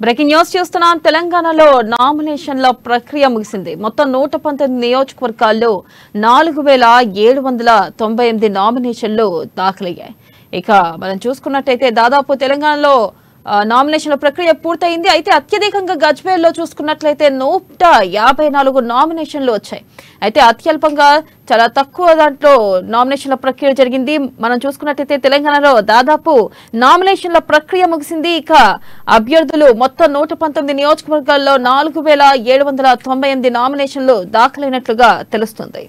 Breaking news చూస్తున్నాం. తెలంగాణలో నామినేషన్ల ప్రక్రియ ముగిసింది. మొత్తం 119 నియోజకవర్గాల్లో 4798 నామినేషన్లు దాఖలయ్యాయి. ఇక మనం చూసుకున్నట్టయితే దాదాపు తెలంగాణలో నామినేషన్ల ప్రక్రియ పూర్తయింది. అయితే అత్యధికంగా గజ్వేల్లో చూసుకున్నట్లయితే 154 నామినేషన్లు వచ్చాయి. అయితే అత్యల్పంగా చాలా తక్కువ దాంట్లో నామినేషన్ల ప్రక్రియ జరిగింది. మనం చూసుకున్నట్లయితే తెలంగాణలో దాదాపు నామినేషన్ల ప్రక్రియ ముగిసింది. ఇక అభ్యర్థులు మొత్తం 119 నియోజకవర్గాల్లో 4798 నామినేషన్లు దాఖలైనట్లుగా తెలుస్తుంది.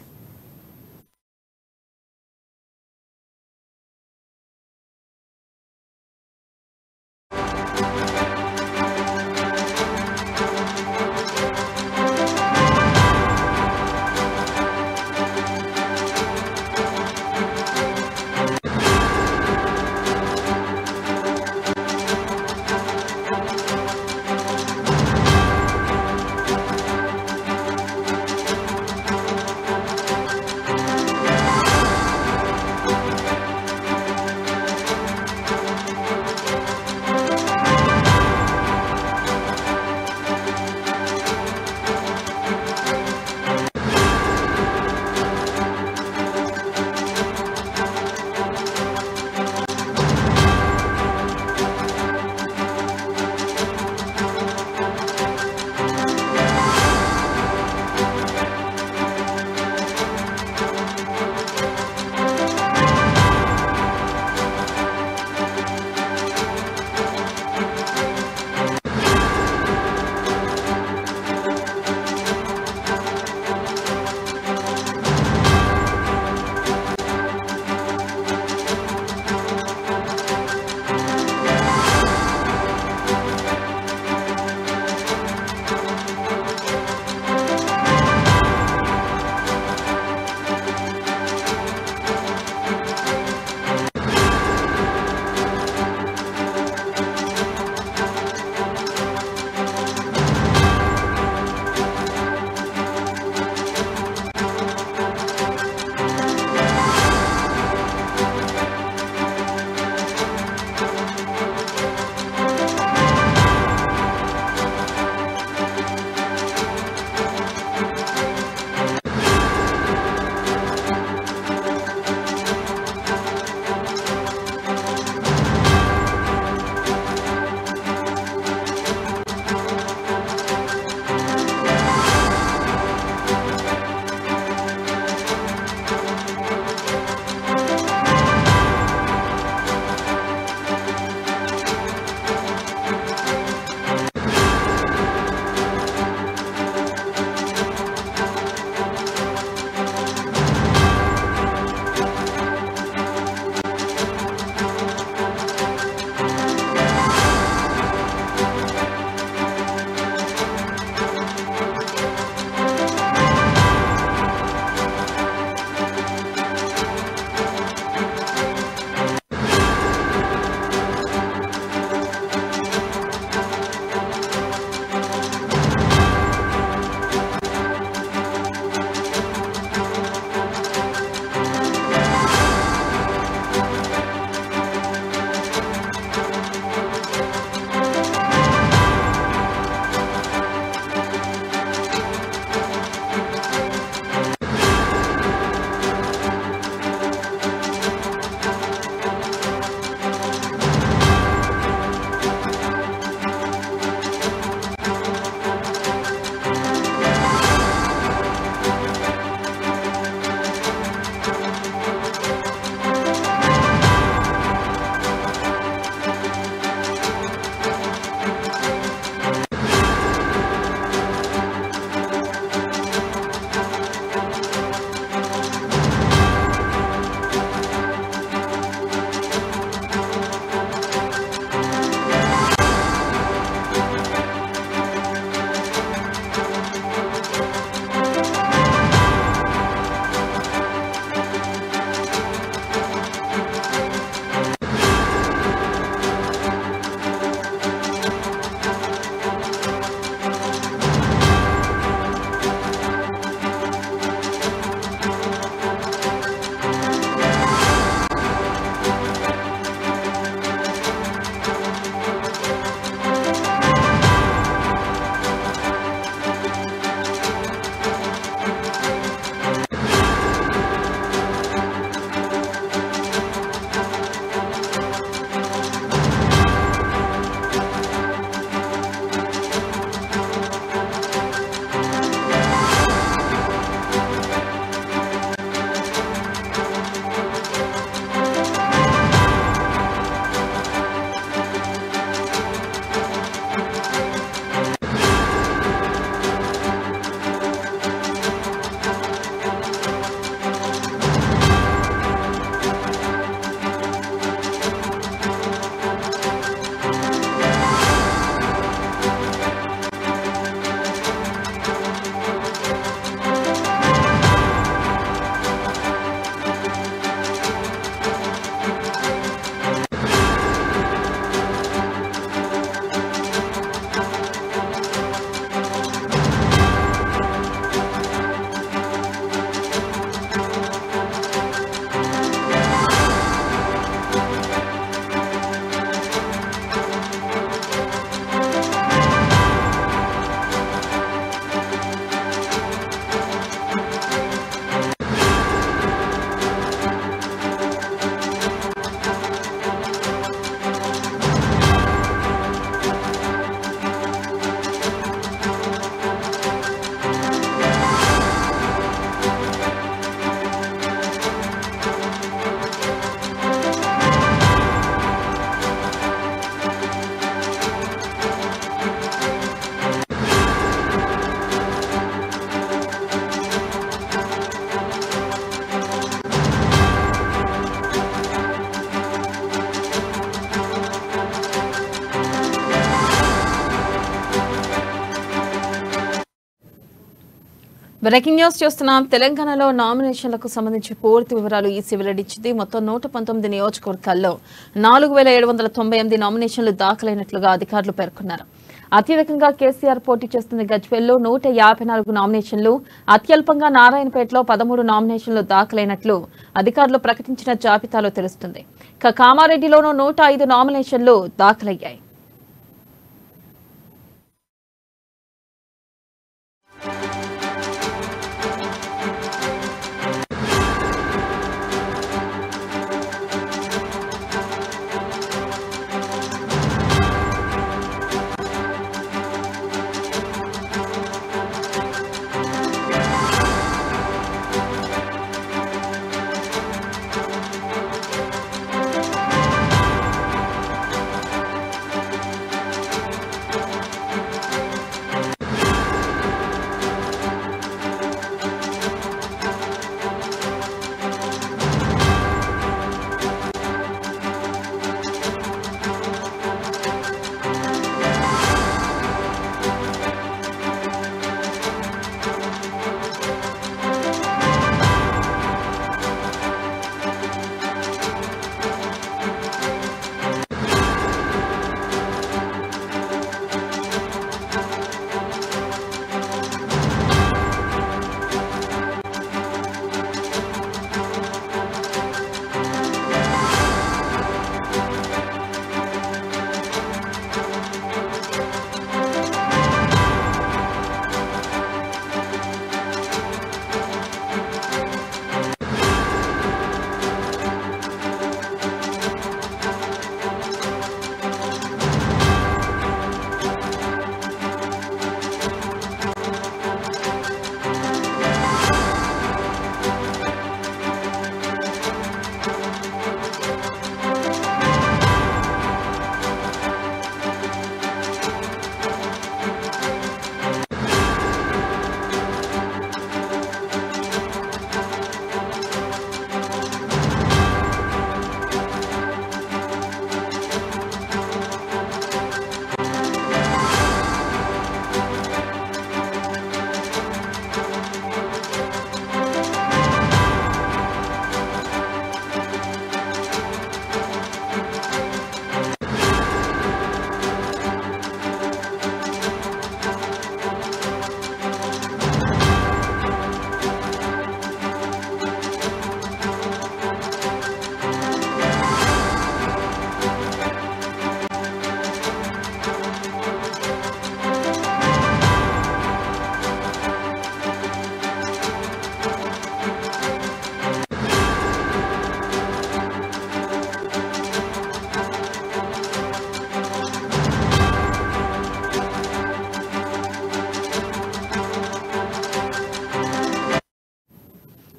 బ్రేకింగ్ న్యూస్ చూస్తున్నాం. తెలంగాణలో నామినేషన్లకు సంబంధించి పూర్తి వివరాలు ఈసీ వెల్లడించింది. మొత్తం 119 నియోజకవర్గాల్లో 4798 నామినేషన్లు దాఖలైనట్లుగా అధికారులు పేర్కొన్నారు. అత్యధికంగా కేసీఆర్ పోటీ చేస్తున్న గజ్వేల్లో 154 నామినేషన్లు, అత్యల్పంగా నారాయణపేటలో 13 నామినేషన్లు దాఖలైనట్లు అధికారులు ప్రకటించిన జాబితాలో తెలుస్తుంది. కామారెడ్డిలోనూ 105 నామినేషన్లు దాఖలయ్యాయి.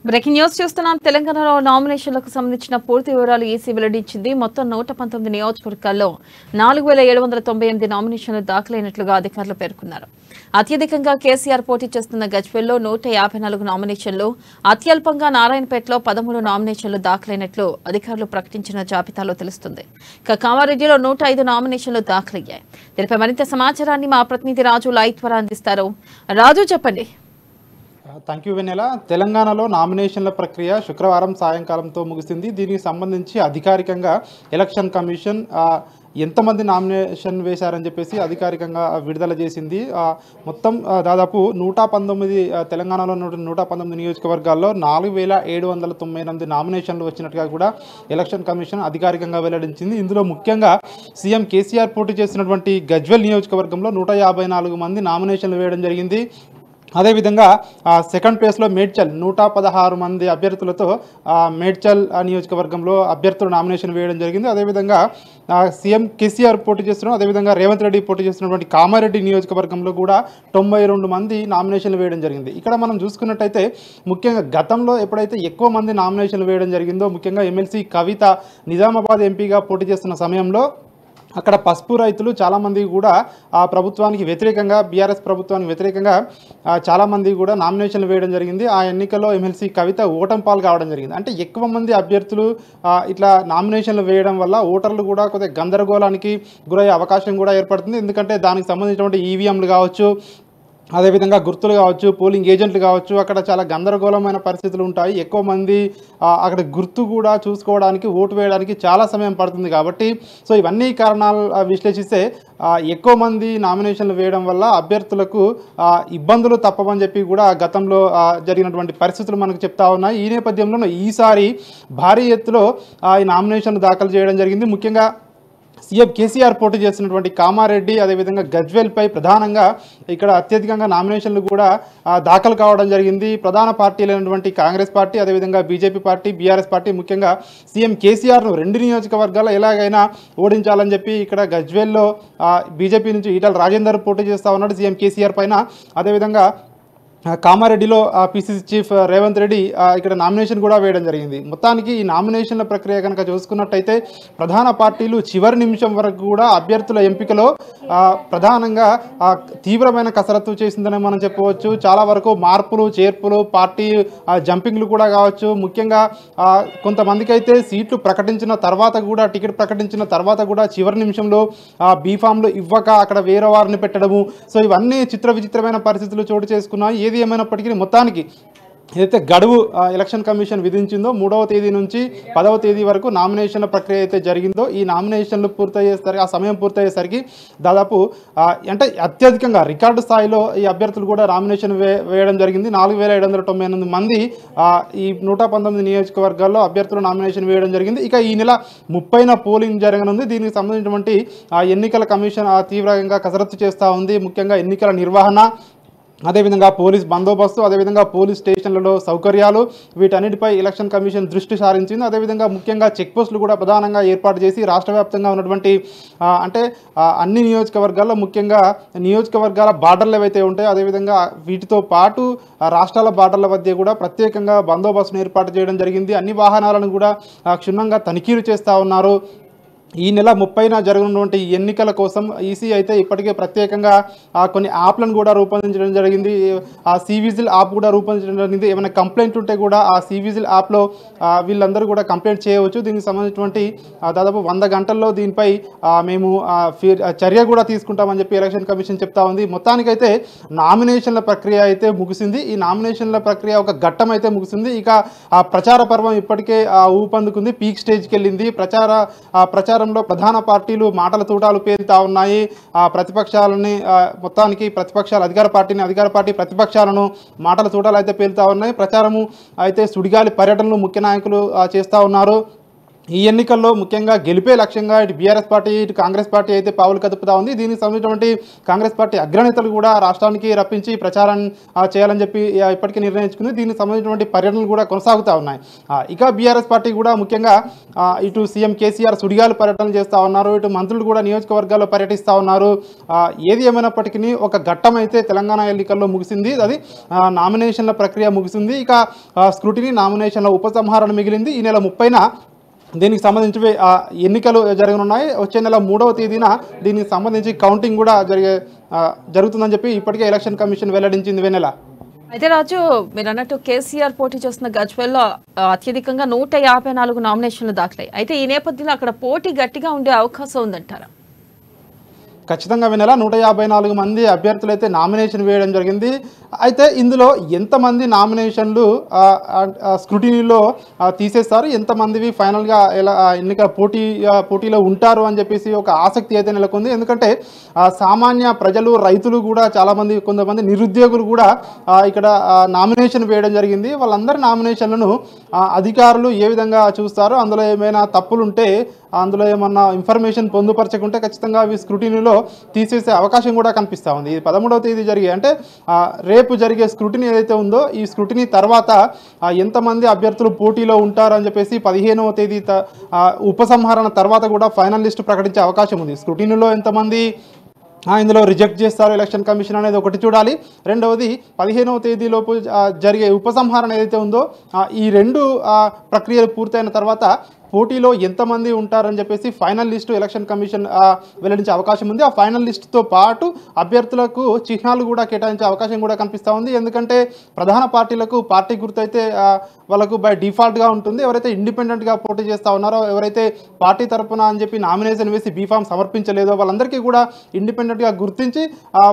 బ్రేకింగ్ న్యూస్ చూస్తున్నాం. తెలంగాణలో నామినేషన్లకు సంబంధించిన పూర్తి వివరాలు ఈసీ వెల్లడించింది. మొత్తం 119 నియోజకవర్గాల్లో 4798 నామినేషన్లు దాఖలైనట్లుగా అధికారులు పేర్కొన్నారు. అత్యధికంగా కేసీఆర్ పోటీ చేస్తున్న గజ్వేల్లో 154 నామినేషన్లు, అత్యల్పంగా నారాయణపేటలో 13 నామినేషన్లు దాఖలైనట్లు అధికారులు ప్రకటించిన జాబితాలో తెలుస్తుంది. కామారెడ్డిలో 105 నామినేషన్లు దాఖలయ్యాయి. దీనిపై మరింత సమాచారాన్ని మా ప్రతినిధి రాజు లైవ్ ద్వారా అందిస్తారు. రాజు, చెప్పండి. థ్యాంక్ యూ వెన్నెల. తెలంగాణలో నామినేషన్ల ప్రక్రియ శుక్రవారం సాయంకాలంతో ముగిసింది. దీనికి సంబంధించి అధికారికంగా ఎలక్షన్ కమిషన్ ఎంతమంది నామినేషన్ వేశారని చెప్పేసి అధికారికంగా విడుదల చేసింది. మొత్తం దాదాపు 119 తెలంగాణలో 119 నియోజకవర్గాల్లో 4798 నామినేషన్లు వచ్చినట్టుగా కూడా ఎలక్షన్ కమిషన్ అధికారికంగా వెల్లడించింది. ఇందులో ముఖ్యంగా సీఎం కేసీఆర్ పోటీ చేసినటువంటి గజ్వేల్ నియోజకవర్గంలో 154 మంది నామినేషన్లు వేయడం జరిగింది. అదేవిధంగా సెకండ్ ప్లేస్లో మేడ్చల్ 116 మంది అభ్యర్థులతో మేడ్చల్ నియోజకవర్గంలో అభ్యర్థులు నామినేషన్ వేయడం జరిగింది. అదేవిధంగా సీఎం కేసీఆర్ పోటీ చేస్తున్నారు. అదేవిధంగా రేవంత్ రెడ్డి పోటీ చేస్తున్నటువంటి కామారెడ్డి నియోజకవర్గంలో కూడా 92 మంది నామినేషన్లు వేయడం జరిగింది. ఇక్కడ మనం చూసుకున్నట్టయితే ముఖ్యంగా గతంలో ఎప్పుడైతే ఎక్కువ మంది నామినేషన్లు వేయడం జరిగిందో, ముఖ్యంగా ఎమ్మెల్సీ కవిత నిజామాబాద్ ఎంపీగా పోటీ చేస్తున్న సమయంలో అక్కడ పసుపు రైతులు చాలామంది కూడా ఆ ప్రభుత్వానికి వ్యతిరేకంగా, బీఆర్ఎస్ ప్రభుత్వానికి వ్యతిరేకంగా చాలామంది కూడా నామినేషన్లు వేయడం జరిగింది. ఆ ఎన్నికల్లో ఎమ్మెల్సీ కవిత ఓటమి పాలు కావడం జరిగింది. అంటే ఎక్కువ మంది అభ్యర్థులు ఇట్లా నామినేషన్లు వేయడం వల్ల ఓటర్లు కూడా కొద్దిగా గందరగోళానికి గురయ్యే అవకాశం కూడా ఏర్పడుతుంది. ఎందుకంటే దానికి సంబంధించినటువంటి ఈవీఎంలు కావచ్చు, అదేవిధంగా గుర్తులు కావచ్చు, పోలింగ్ ఏజెంట్లు కావచ్చు, అక్కడ చాలా గందరగోళమైన పరిస్థితులు ఉంటాయి. ఎక్కువ మంది అక్కడ గుర్తు కూడా చూసుకోవడానికి, ఓటు వేయడానికి చాలా సమయం పడుతుంది కాబట్టి సో ఇవన్నీ కారణాలు విశ్లేషిస్తే ఎక్కువ మంది నామినేషన్లు వేయడం వల్ల అభ్యర్థులకు ఇబ్బందులు తప్పవని చెప్పి కూడా గతంలో జరిగినటువంటి పరిస్థితులు మనకు చెప్తా ఉన్నాయి. ఈ నేపథ్యంలో ఈసారి భారీ ఎత్తులో ఈ నామినేషన్లు దాఖలు చేయడం జరిగింది. ముఖ్యంగా సీఎం కేసీఆర్ పోటీ చేస్తున్నటువంటి కామారెడ్డి అదేవిధంగా గజ్వేల్పై ప్రధానంగా ఇక్కడ అత్యధికంగా నామినేషన్లు కూడా దాఖలు కావడం జరిగింది. ప్రధాన పార్టీలైనటువంటి కాంగ్రెస్ పార్టీ అదేవిధంగా బీజేపీ పార్టీ, బీఆర్ఎస్ పార్టీ ముఖ్యంగా సీఎం కేసీఆర్ను 2 నియోజకవర్గాల్లో ఎలాగైనా ఓడించాలని చెప్పి ఇక్కడ గజ్వేల్లో బీజేపీ నుంచి ఈటల రాజేందర్ పోటీ చేస్తూ ఉన్నాడు సీఎం కేసీఆర్ పైన. అదేవిధంగా కామారెడ్డిలో పిసిసి చీఫ్ రేవంత్ రెడ్డి ఇక్కడ నామినేషన్ కూడా వేయడం జరిగింది. మొత్తానికి ఈ నామినేషన్ల ప్రక్రియ కనుక చూసుకున్నట్టయితే ప్రధాన పార్టీలు చివరి నిమిషం వరకు కూడా అభ్యర్థుల ఎంపికలో ప్రధానంగా తీవ్రమైన కసరత్తు చేసిందని మనం చెప్పవచ్చు. చాలా వరకు మార్పులు, చేర్పులు, పార్టీ జంపింగ్లు కూడా కావచ్చు. ముఖ్యంగా కొంతమందికి అయితే సీట్లు ప్రకటించిన తర్వాత కూడా, టికెట్ ప్రకటించిన తర్వాత కూడా చివరి నిమిషంలో బీఫామ్లు ఇవ్వక అక్కడ వేరే వారిని పెట్టడము. సో ఇవన్నీ విచిత్రమైన పరిస్థితులు చోటు చేసుకున్నాయి. ఏది ఏమైనప్పటికీ మొత్తానికి ఏదైతే గడువు ఎలక్షన్ కమిషన్ విధించిందో 3వ తేదీ నుంచి 10వ తేదీ వరకు నామినేషన్ల ప్రక్రియ అయితే జరిగిందో ఈ నామినేషన్లు పూర్తయ్యేసరికి ఆ సమయం పూర్తయ్యేసరికి దాదాపు అంటే అత్యధికంగా రికార్డు స్థాయిలో ఈ అభ్యర్థులు కూడా నామినేషన్ వేయడం జరిగింది. 4798 మంది ఈ 119 నియోజకవర్గాల్లో అభ్యర్థులు నామినేషన్ వేయడం జరిగింది. ఇక ఈ నెల 30న పోలింగ్ జరగనుంది. దీనికి సంబంధించినటువంటి ఎన్నికల కమిషన్ తీవ్రంగా కసరత్తు చేస్తూ ఉంది. ముఖ్యంగా ఎన్నికల నిర్వహణ, అదేవిధంగా పోలీస్ బందోబస్తు, అదేవిధంగా పోలీస్ స్టేషన్లలో సౌకర్యాలు, వీటన్నిటిపై ఎలక్షన్ కమిషన్ దృష్టి సారించింది. అదేవిధంగా ముఖ్యంగా చెక్ పోస్టులు కూడా ప్రధానంగా ఏర్పాటు చేసి రాష్ట్ర వ్యాప్తంగా ఉన్నటువంటి అంటే అన్ని నియోజకవర్గాల్లో ముఖ్యంగా నియోజకవర్గాల బార్డర్లు ఏవైతే ఉంటాయో అదేవిధంగా వీటితో పాటు రాష్ట్రాల బార్డర్ల మధ్య కూడా ప్రత్యేకంగా బందోబస్తును ఏర్పాటు చేయడం జరిగింది. అన్ని వాహనాలను కూడా క్షుణ్ణంగా తనిఖీలు చేస్తూ ఉన్నారు. ఈ నెల 30న జరగనున్నటువంటి ఎన్నికల కోసం ఈసీ అయితే ఇప్పటికే ప్రత్యేకంగా కొన్ని యాప్లను కూడా రూపొందించడం జరిగింది. ఆ సివిజిల్ యాప్ కూడా రూపొందించడం జరిగింది. ఏమైనా కంప్లైంట్ ఉంటే కూడా ఆ సివిజిల్ యాప్లో వీళ్ళందరూ కూడా కంప్లైంట్ చేయవచ్చు. దీనికి సంబంధించినటువంటి దాదాపు 100 గంటల్లో దీనిపై మేము చర్య కూడా తీసుకుంటామని చెప్పి ఎలక్షన్ కమిషన్ చెప్తా ఉంది. మొత్తానికైతే నామినేషన్ల ప్రక్రియ అయితే ముగిసింది. ఈ నామినేషన్ల ప్రక్రియ ఒక ఘట్టం అయితే ముగిసింది. ఇక ఆ ప్రచార పర్వం ఇప్పటికే ఊపందుకుంది, పీక్ స్టేజ్కి వెళ్ళింది. ప్రచారంలో ప్రధాన పార్టీలు మాటల తూటాలు పేరుతా ఉన్నాయి. ప్రతిపక్షాలని మొత్తానికి ప్రతిపక్షాలు అధికార పార్టీ ప్రతిపక్షాలను మాటల తూటాలు అయితే పేరుతా ఉన్నాయి. ప్రచారము అయితే సుడిగాలి పర్యటనలు ముఖ్య నాయకులు చేస్తూ ఉన్నారు. ఈ ఎన్నికల్లో ముఖ్యంగా గెలిపే లక్ష్యంగా ఇటు బీఆర్ఎస్ పార్టీ, ఇటు కాంగ్రెస్ పార్టీ అయితే పావులు కదుపుతా ఉంది. దీనికి సంబంధించినటువంటి కాంగ్రెస్ పార్టీ అగ్రనేతలు కూడా రాష్ట్రానికి రప్పించి ప్రచారం చేయాలని చెప్పి ఇప్పటికీ నిర్ణయించుకుంది. దీనికి సంబంధించినటువంటి పర్యటనలు కూడా కొనసాగుతూ ఉన్నాయి. ఇక బీఆర్ఎస్ పార్టీ కూడా ముఖ్యంగా ఇటు సీఎం కేసీఆర్ సుడిగాలు పర్యటనలు చేస్తూ ఉన్నారు, ఇటు మంత్రులు కూడా నియోజకవర్గాల్లో పర్యటిస్తూ ఉన్నారు. ఏది ఏమైనప్పటికీ ఒక ఘట్టం అయితే తెలంగాణ ఎన్నికల్లో ముగిసింది. అది నామినేషన్ల ప్రక్రియ ముగిసింది. ఇక స్క్రూటినీ నామినేషన్ల ఉపసంహరణ మిగిలింది. ఈ నెల 30న దీనికి సంబంధించి ఎన్నికలు జరగనున్నాయి. వచ్చే నెల 3వ తేదీన దీనికి సంబంధించి కౌంటింగ్ కూడా జరుగుతుందని చెప్పి ఇప్పటికే ఎలక్షన్ కమిషన్ వెల్లడించింది. వెన్నెల అయితే రాజు, మీరు అన్నట్టు కేసీఆర్ పోటీ చేస్తున్న గజ్వేల్లో అత్యధికంగా 154 నామినేషన్లు దాఖలయ్యాయి. అయితే ఈ నేపథ్యంలో అక్కడ పోటీ గట్టిగా ఉండే అవకాశం ఉందంటారా? ఖచ్చితంగా వినేల 154 మంది అభ్యర్థులు అయితే నామినేషన్ వేయడం జరిగింది. అయితే ఇందులో ఎంతమంది నామినేషన్లు స్క్రూటినీలో తీసేస్తారు, ఎంతమందివి ఫైనల్గా ఎన్నికల పోటీలో ఉంటారు అని చెప్పేసి ఒక ఆసక్తి అయితే నెలకొంది. ఎందుకంటే సామాన్య ప్రజలు, రైతులు కూడా చాలామంది, కొంతమంది నిరుద్యోగులు కూడా ఇక్కడ నామినేషన్ వేయడం జరిగింది. వాళ్ళందరి నామినేషన్లను అధికారులు ఏ విధంగా చూస్తారో, అందులో ఏమైనా తప్పులుంటే, అందులో ఏమన్నా ఇన్ఫర్మేషన్ పొందుపరచకుంటే ఖచ్చితంగా అవి స్క్రూటినీలో తీసేసే అవకాశం కూడా కనిపిస్తూ ఉంది. ఇది 13వ తేదీ జరిగే, అంటే రేపు జరిగే స్క్రూటినీ ఏదైతే ఉందో ఈ స్క్రూటినీ తర్వాత ఎంతమంది అభ్యర్థులు పోటీలో ఉంటారు అని చెప్పేసి 15వ తేదీ ఉపసంహరణ తర్వాత కూడా ఫైనల్ లిస్ట్ ప్రకటించే అవకాశం ఉంది. స్క్రూటినీలో ఎంతమంది ఇందులో రిజెక్ట్ చేస్తారు ఎలక్షన్ కమిషన్ అనేది ఒకటి చూడాలి. రెండవది 15వ తేదీలోపు జరిగే ఉపసంహరణ ఏదైతే ఉందో ఈ రెండు ప్రక్రియలు పూర్తయిన తర్వాత పోటీలో ఎంతమంది ఉంటారని చెప్పేసి ఫైనల్ లిస్టు ఎలక్షన్ కమిషన్ వెల్లడించే అవకాశం ఉంది. ఆ ఫైనల్ లిస్టుతో పాటు అభ్యర్థులకు చిహ్నాలు కూడా కేటాయించే అవకాశం కూడా కనిపిస్తూ ఉంది. ఎందుకంటే ప్రధాన పార్టీలకు పార్టీ గుర్తయితే వాళ్ళకు బై డిఫాల్ట్గా ఉంటుంది. ఎవరైతే ఇండిపెండెంట్గా పోటీ చేస్తూ ఉన్నారో, ఎవరైతే పార్టీ తరపున అని చెప్పి నామినేషన్ వేసి బీఫామ్ సమర్పించలేదో వాళ్ళందరికీ కూడా ఇండిపెండెంట్గా గుర్తించి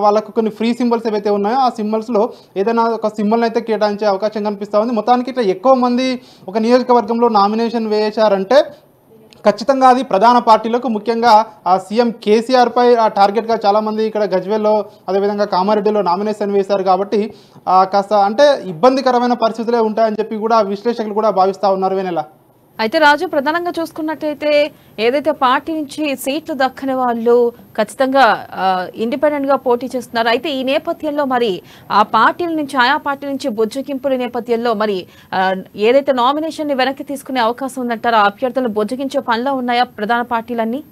వాళ్ళకు కొన్ని ఫ్రీ సింబల్స్ ఏవైతే ఉన్నాయో ఆ సింబల్స్లో ఏదైనా ఒక సింబల్ని అయితే కేటాయించే అవకాశం కనిపిస్తూ ఉంది. మొత్తానికి ఇట్లా ఎక్కువ మంది ఒక నియోజకవర్గంలో నామినేషన్ వేశారంటే ఖచ్చితంగా అది ప్రధాన పార్టీలకు, ముఖ్యంగా సీఎం కేసీఆర్పై టార్గెట్గా చాలామంది ఇక్కడ గజ్వేల్లో అదేవిధంగా కామారెడ్డిలో నామినేషన్ వేశారు. కాబట్టి కాస్త అంటే ఇబ్బందికరమైన పరిస్థితులే ఉంటాయని చెప్పి కూడా విశ్లేషకులు కూడా భావిస్తూ ఉన్నారు. వెనెల అయితే రాజు, ప్రధానంగా చూసుకున్నట్టయితే ఏదైతే పార్టీ నుంచి సీట్లు దక్కని వాళ్ళు ఖచ్చితంగా ఇండిపెండెంట్ గా పోటీ చేస్తున్నారు. అయితే ఈ నేపథ్యంలో మరి ఆ పార్టీల నుంచి, ఆయా పార్టీల నుంచి బొజ్జగింపుల నేపథ్యంలో మరి ఏదైతే నామినేషన్ ని వెనక్కి తీసుకునే అవకాశం ఉందంటారో, ఆ అభ్యర్థులను బొజ్జగించే పనిలో ఉన్నాయా ప్రధాన పార్టీలన్నీ?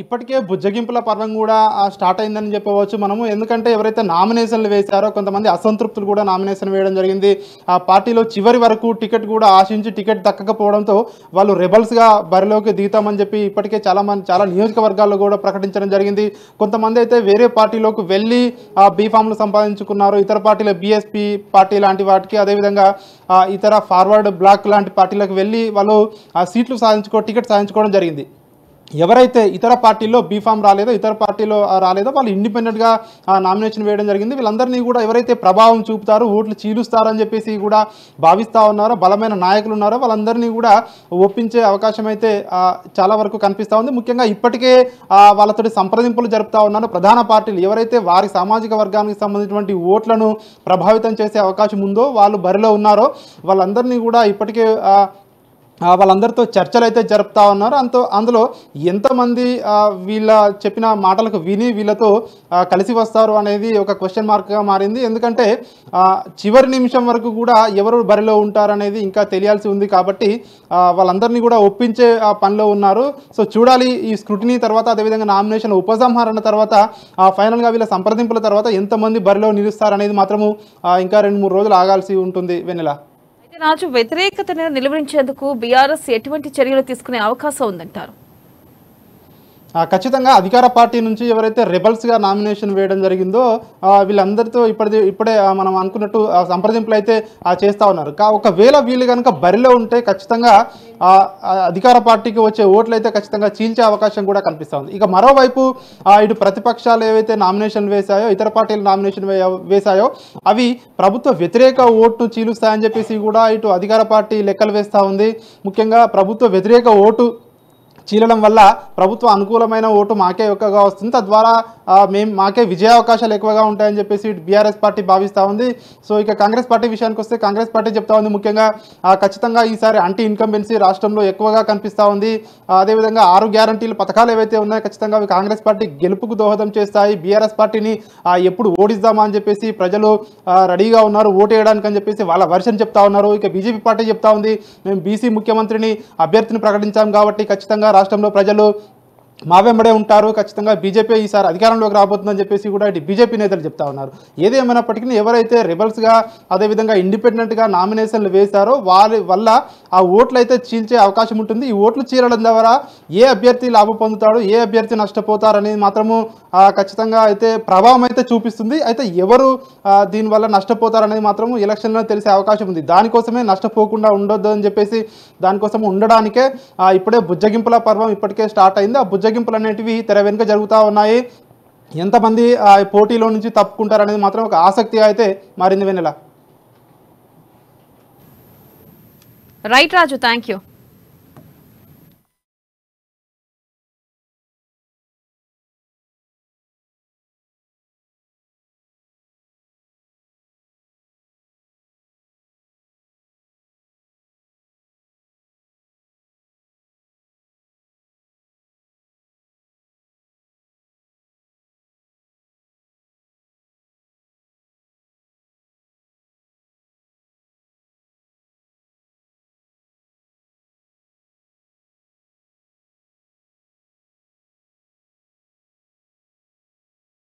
ఇప్పటికే బుజ్జగింపుల పర్వం కూడా స్టార్ట్ అయిందని చెప్పవచ్చు మనము. ఎందుకంటే ఎవరైతే నామినేషన్లు వేశారో కొంతమంది అసంతృప్తులు కూడా నామినేషన్ వేయడం జరిగింది. ఆ పార్టీలో చివరి వరకు టికెట్ కూడా ఆశించి టికెట్ దక్కకపోవడంతో వాళ్ళు రెబల్స్గా బరిలోకి దిగుతామని చెప్పి ఇప్పటికే చాలా నియోజకవర్గాల్లో కూడా ప్రకటించడం జరిగింది. కొంతమంది అయితే వేరే పార్టీలోకి వెళ్ళి బీఫామ్లు సంపాదించుకున్నారు. ఇతర పార్టీల బీఎస్పీ పార్టీ లాంటి వాటికి, అదేవిధంగా ఇతర ఫార్వర్డ్ బ్లాక్ లాంటి పార్టీలకు వెళ్ళి వాళ్ళు సీట్లు టికెట్ సాధించుకోవడం జరిగింది. ఎవరైతే ఇతర పార్టీల్లో బీఫామ్ రాలేదో, ఇతర పార్టీలో రాలేదో వాళ్ళు ఇండిపెండెంట్గా నామినేషన్ వేయడం జరిగింది. వీళ్ళందరినీ కూడా ఎవరైతే ప్రభావం చూపుతారో, ఓట్లు చీలుస్తారని చెప్పేసి కూడా భావిస్తూ ఉన్నారో, బలమైన నాయకులు ఉన్నారో వాళ్ళందరినీ కూడా ఒప్పించే అవకాశం అయితే చాలా వరకు కనిపిస్తూ ఉంది. ముఖ్యంగా ఇప్పటికే వాళ్ళతోటి సంప్రదింపులు జరుపుతూ ఉన్నారు ప్రధాన పార్టీలు. ఎవరైతే వారి సామాజిక వర్గానికి సంబంధించినటువంటి ఓట్లను ప్రభావితం చేసే అవకాశం ఉందో, వాళ్ళు బరిలో ఉన్నారో వాళ్ళందరినీ కూడా ఇప్పటికే వాళ్ళందరితో చర్చలు అయితే జరుపుతూ ఉన్నారు. అందులో ఎంతమంది వీళ్ళ చెప్పిన మాటలకు విని వీళ్ళతో కలిసి వస్తారు అనేది ఒక క్వశ్చన్ మార్క్గా మారింది. ఎందుకంటే చివరి నిమిషం వరకు కూడా ఎవరు బరిలో ఉంటారనేది ఇంకా తెలియాల్సి ఉంది. కాబట్టి వాళ్ళందరినీ కూడా ఒప్పించే పనిలో ఉన్నారు. సో చూడాలి ఈ స్క్రూటినీ తర్వాత, అదేవిధంగా నామినేషన్ ఉపసంహరణ తర్వాత, ఫైనల్గా వీళ్ళ సంప్రదింపుల తర్వాత ఎంతమంది బరిలో నిలుస్తారనేది మాత్రము ఇంకా 2-3 రోజులు ఆగాల్సి ఉంటుంది. వెన్నెల రాజు, వ్యతిరేకతను నిలువరించేందుకు బీఆర్ఎస్ ఎటువంటి చర్యలు తీసుకునే అవకాశం ఉందంటారు? ఖచ్చితంగా అధికార పార్టీ నుంచి ఎవరైతే రెబల్స్గా నామినేషన్ వేయడం జరిగిందో వీళ్ళందరితో ఇప్పుడే మనం అనుకున్నట్టు సంప్రదింపులు అయితే చేస్తూ ఉన్నారు. ఒకవేళ వీళ్ళు కనుక బరిలో ఉంటే ఖచ్చితంగా అధికార పార్టీకి వచ్చే ఓట్లు అయితే ఖచ్చితంగా చీల్చే అవకాశం కూడా కనిపిస్తూ ఉంది. ఇక మరోవైపు ఇటు ప్రతిపక్షాలు ఏవైతే నామినేషన్ వేశాయో, ఇతర పార్టీలు నామినేషన్ వేశాయో అవి ప్రభుత్వ వ్యతిరేక ఓటును చీలుస్తాయని చెప్పేసి కూడా ఇటు అధికార పార్టీ లెక్కలు వేస్తూ ఉంది. ముఖ్యంగా ప్రభుత్వ వ్యతిరేక ఓటు చీలడం వల్ల ప్రభుత్వ అనుకూలమైన ఓటు మాకే ఎక్కువగా వస్తుంది, తద్వారా మాకే విజయావకాశాలు ఎక్కువగా ఉంటాయని చెప్పేసి బీఆర్ఎస్ పార్టీ భావిస్తూ ఉంది. సో ఇక కాంగ్రెస్ పార్టీ విషయానికి వస్తే కాంగ్రెస్ పార్టీ చెప్తా ఉంది ముఖ్యంగా ఖచ్చితంగా ఈసారి యాంటీ ఇన్కంబెన్సీ రాష్ట్రంలో ఎక్కువగా కనిపిస్తూ ఉంది. అదేవిధంగా 6 గ్యారంటీల పథకాలు ఏవైతే ఉన్నాయో ఖచ్చితంగా అవి కాంగ్రెస్ పార్టీ గెలుపుకు దోహదం చేస్తాయి. బీఆర్ఎస్ పార్టీని ఎప్పుడు ఓడిద్దామా అని చెప్పేసి ప్రజలు రెడీగా ఉన్నారు ఓటు వేయడానికి అని చెప్పేసి వాళ్ళ వర్షన్ చెప్తా ఉన్నారు. ఇక బీజేపీ పార్టీ చెప్తా ఉంది, మేము బీసీ ముఖ్యమంత్రిని అభ్యర్థిని ప్రకటించాం కాబట్టి ఖచ్చితంగా రాష్ట్రంలో ప్రజలు మా వెంబడే ఉంటారు, ఖచ్చితంగా బీజేపీ ఈసారి అధికారంలోకి రాబోతుందని చెప్పేసి కూడా ఇటు బీజేపీ నేతలు చెప్తా ఉన్నారు. ఏది ఏమైనప్పటికీ ఎవరైతే రెబల్స్గా అదేవిధంగా ఇండిపెండెంట్గా నామినేషన్లు వేశారో వారి వల్ల ఆ ఓట్లు అయితే చీల్చే అవకాశం ఉంటుంది. ఈ ఓట్లు చీలడం ద్వారా ఏ అభ్యర్థి లాభం పొందుతాడు, ఏ అభ్యర్థి నష్టపోతారనేది మాత్రము ఖచ్చితంగా అయితే ప్రభావం అయితే చూపిస్తుంది. అయితే ఎవరు దీనివల్ల నష్టపోతారనేది మాత్రము ఎలక్షన్లో తెలిసే అవకాశం ఉంది. దానికోసమే నష్టపోకుండా ఉండొద్దు అని చెప్పేసి దానికోసం ఉండడానికే ఇప్పుడే బుజ్జగింపుల పర్వం ఇప్పటికే స్టార్ట్ అయింది. ఆ బుజ్జగింపులు అనేటివి తెర వెనుక జరుగుతూ ఉన్నాయి. ఎంతమంది పోటీలో నుంచి తప్పుకుంటారనేది మాత్రం ఒక ఆసక్తిగా అయితే మారింది. Vennela. Right Raju, thank you.